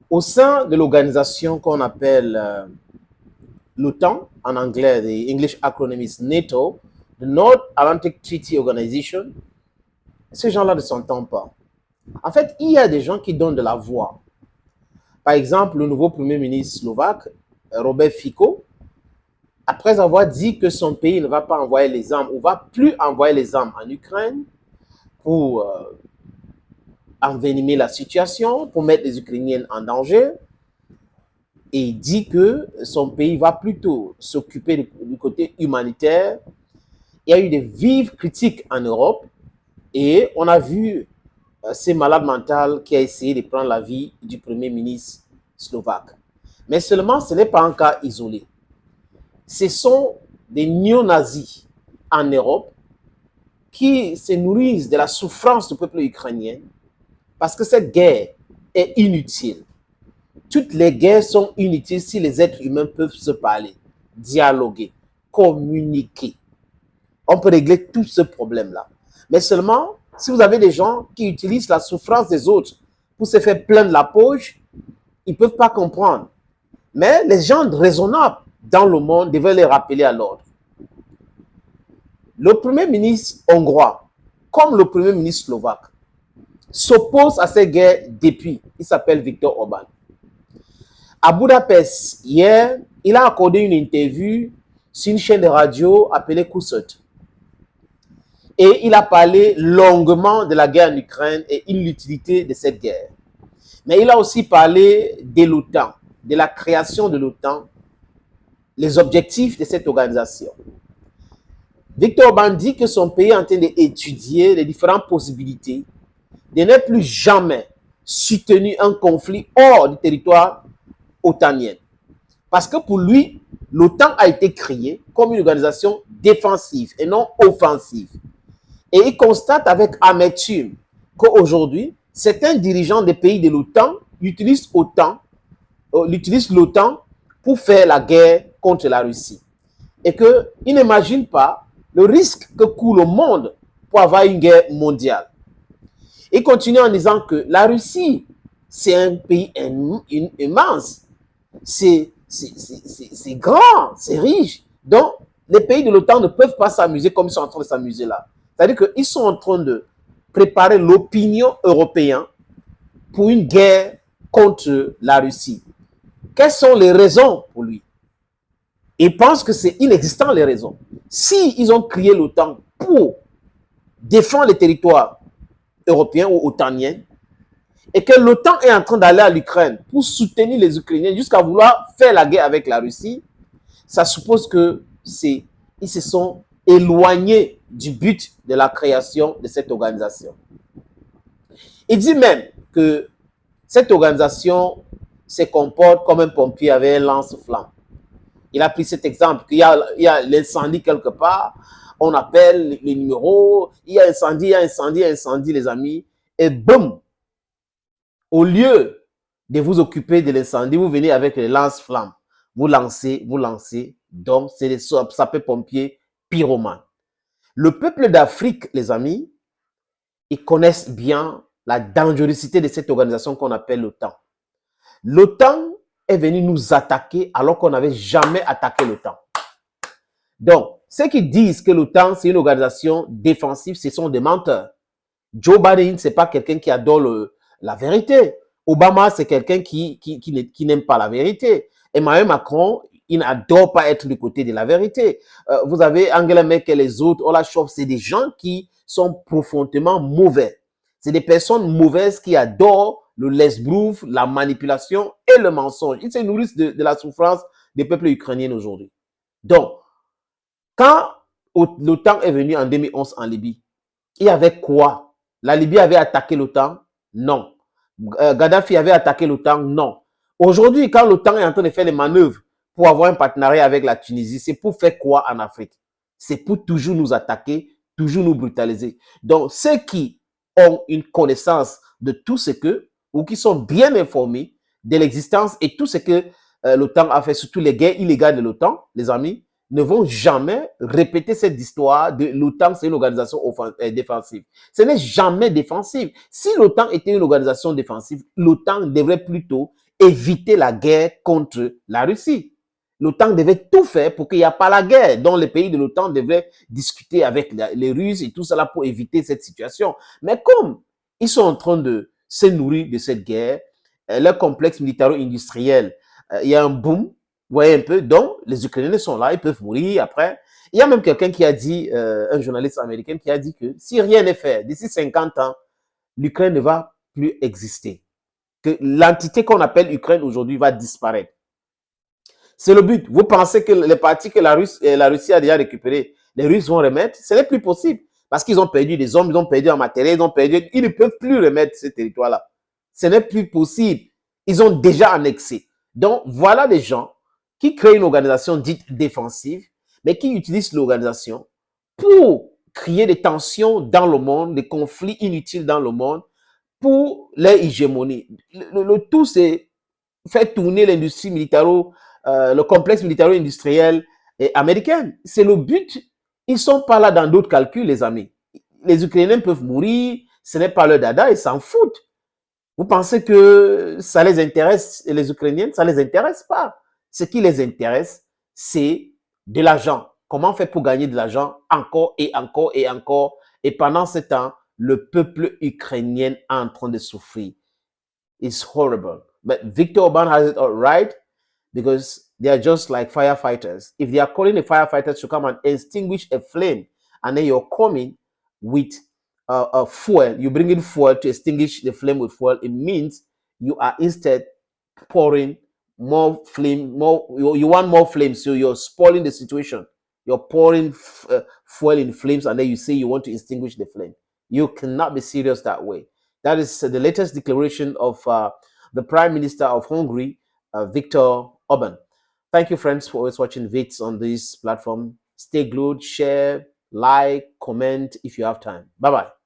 Au sein de l'organisation qu'on appelle l'OTAN, en anglais, the English acronym is NATO, the North Atlantic Treaty Organization, ces gens-là ne s'entendent pas. En fait, il y a des gens qui donnent de la voix. Par exemple, le nouveau Premier ministre slovaque, Robert Fico, après avoir dit que son pays ne va pas envoyer les armes ou va plus envoyer les armes en Ukraine pour envenimer la situation, pour mettre les Ukrainiens en danger, et il dit que son pays va plutôt s'occuper du côté humanitaire. Il y a eu des vives critiques en Europe et on a vu ces malades mentaux qui a essayé de prendre la vie du Premier ministre slovaque. Mais seulement, ce n'est pas un cas isolé. Ce sont des néo-nazis en Europe qui se nourrissent de la souffrance du peuple ukrainien parce que cette guerre est inutile. Toutes les guerres sont inutiles si les êtres humains peuvent se parler, dialoguer, communiquer. On peut régler tout ce problème-là. Mais seulement, si vous avez des gens qui utilisent la souffrance des autres pour se faire plein de la poche, ils ne peuvent pas comprendre. Mais les gens raisonnables dans le monde devaient les rappeler à l'ordre. Le Premier ministre hongrois, comme le Premier ministre slovaque, s'oppose à cette guerre depuis. Il s'appelle Viktor Orban. À Budapest, hier, il a accordé une interview sur une chaîne de radio appelée Kusot. Et il a parlé longuement de la guerre en Ukraine et l'inutilité de cette guerre. Mais il a aussi parlé de l'OTAN, de la création de l'OTAN, les objectifs de cette organisation. Viktor Orban dit que son pays est en train d'étudier les différentes possibilités de ne plus jamais soutenir un conflit hors du territoire otanien. Parce que pour lui, l'OTAN a été créée comme une organisation défensive et non offensive. Et il constate avec amertume qu'aujourd'hui, certains dirigeants des pays de l'OTAN utilisent l'OTAN pour faire la guerre contre la Russie. Et qu'ils n'imaginent pas le risque que court le monde pour avoir une guerre mondiale. Il continue en disant que la Russie, c'est un pays immense. C'est grand, c'est riche. Donc, les pays de l'OTAN ne peuvent pas s'amuser comme ils sont en train de s'amuser là. C'est-à-dire qu'ils sont en train de préparer l'opinion européenne pour une guerre contre la Russie. Quelles sont les raisons pour lui? Il pense que c'est inexistant les raisons. Si ils ont créé l'OTAN pour défendre les territoires européens ou otaniens, et que l'OTAN est en train d'aller à l'Ukraine pour soutenir les Ukrainiens jusqu'à vouloir faire la guerre avec la Russie, ça suppose que ils se sont éloignés du but de la création de cette organisation. Il dit même que cette organisation se comporte comme un pompier avec un lance-flamme. Il a pris cet exemple qu'il y a l'incendie quelque part, on appelle les numéros, il y a incendie, il y a incendie, il y a incendie, les amis, et boum! Au lieu de vous occuper de l'incendie, vous venez avec les lance-flammes. Vous lancez. Donc, c'est des sapeurs-pompiers pyromanes. Le peuple d'Afrique, les amis, ils connaissent bien la dangerosité de cette organisation qu'on appelle l'OTAN. L'OTAN est venu nous attaquer alors qu'on n'avait jamais attaqué l'OTAN. Donc, ceux qui disent que l'OTAN, c'est une organisation défensive, ce sont des menteurs. Joe Biden, c'est pas quelqu'un qui adore la vérité. Obama, c'est quelqu'un qui n'aime pas la vérité. Emmanuel Macron, il n'adore pas être du côté de la vérité. Vous avez Angela Merkel et les autres, Olaf Scholz, c'est des gens qui sont profondément mauvais. C'est des personnes mauvaises qui adorent le lesbrouf, la manipulation et le mensonge. Ils se nourrissent de la souffrance des peuples ukrainiens aujourd'hui. Donc, quand l'OTAN est venu en 2011 en Libye, il y avait quoi? La Libye avait attaqué l'OTAN? Non. Gaddafi avait attaqué l'OTAN? Non. Aujourd'hui, quand l'OTAN est en train de faire les manœuvres pour avoir un partenariat avec la Tunisie, c'est pour faire quoi en Afrique? C'est pour toujours nous attaquer, toujours nous brutaliser. Donc, ceux qui ont une connaissance de tout ce que, ou qui sont bien informés de l'existence et tout ce que l'OTAN a fait, surtout les guerres illégales de l'OTAN, les amis, ne vont jamais répéter cette histoire de l'OTAN, c'est une organisation défensive. Ce n'est jamais défensive. Si l'OTAN était une organisation défensive, l'OTAN devrait plutôt éviter la guerre contre la Russie. L'OTAN devait tout faire pour qu'il n'y ait pas la guerre, dont les pays de l'OTAN devaient discuter avec les Russes et tout cela pour éviter cette situation. Mais comme ils sont en train de se nourrir de cette guerre, leur complexe militaro-industriel, il y a un boom, vous voyez un peu, donc les Ukrainiens sont là, ils peuvent mourir après. Il y a même quelqu'un qui a dit, un journaliste américain qui a dit que si rien n'est fait, d'ici 50 ans, l'Ukraine ne va plus exister. Que l'entité qu'on appelle Ukraine aujourd'hui va disparaître. C'est le but. Vous pensez que les parties que la Russie a déjà récupérées, les Russes vont remettre? Ce n'est plus possible. Parce qu'ils ont perdu des hommes, ils ont perdu en matériel, ils ne peuvent plus remettre ce territoire-là. Ce n'est plus possible. Ils ont déjà annexé. Donc, voilà des gens qui créent une organisation dite défensive, mais qui utilisent l'organisation pour créer des tensions dans le monde, des conflits inutiles dans le monde, pour leur hégémonie. Le tout, c'est faire tourner l'industrie militaro, le complexe militaro-industriel américain. C'est le but. Ils ne sont pas là dans d'autres calculs, les amis. Les Ukrainiens peuvent mourir, ce n'est pas leur dada, ils s'en foutent. Vous pensez que ça les intéresse, les Ukrainiens? Ça ne les intéresse pas. Ce qui les intéresse, c'est de l'argent. Comment faire pour gagner de l'argent encore et encore et encore? Et pendant ce temps, le peuple ukrainien est en train de souffrir. It's horrible. But Viktor Orban has it all right because they are just like firefighters. If they are calling the firefighters to come and extinguish a flame, and then you're coming with fuel, you bring in fuel to extinguish the flame with fuel, it means you are instead pouring more flame, you want more flames, so you're spoiling the situation. You're pouring fuel in flames, and then you say you want to extinguish the flame. You cannot be serious that way. That is the latest declaration of the Prime Minister of Hungary, Viktor Orban. Thank you, friends, for always watching vids on this platform. Stay glued, share, like, comment if you have time. Bye-bye.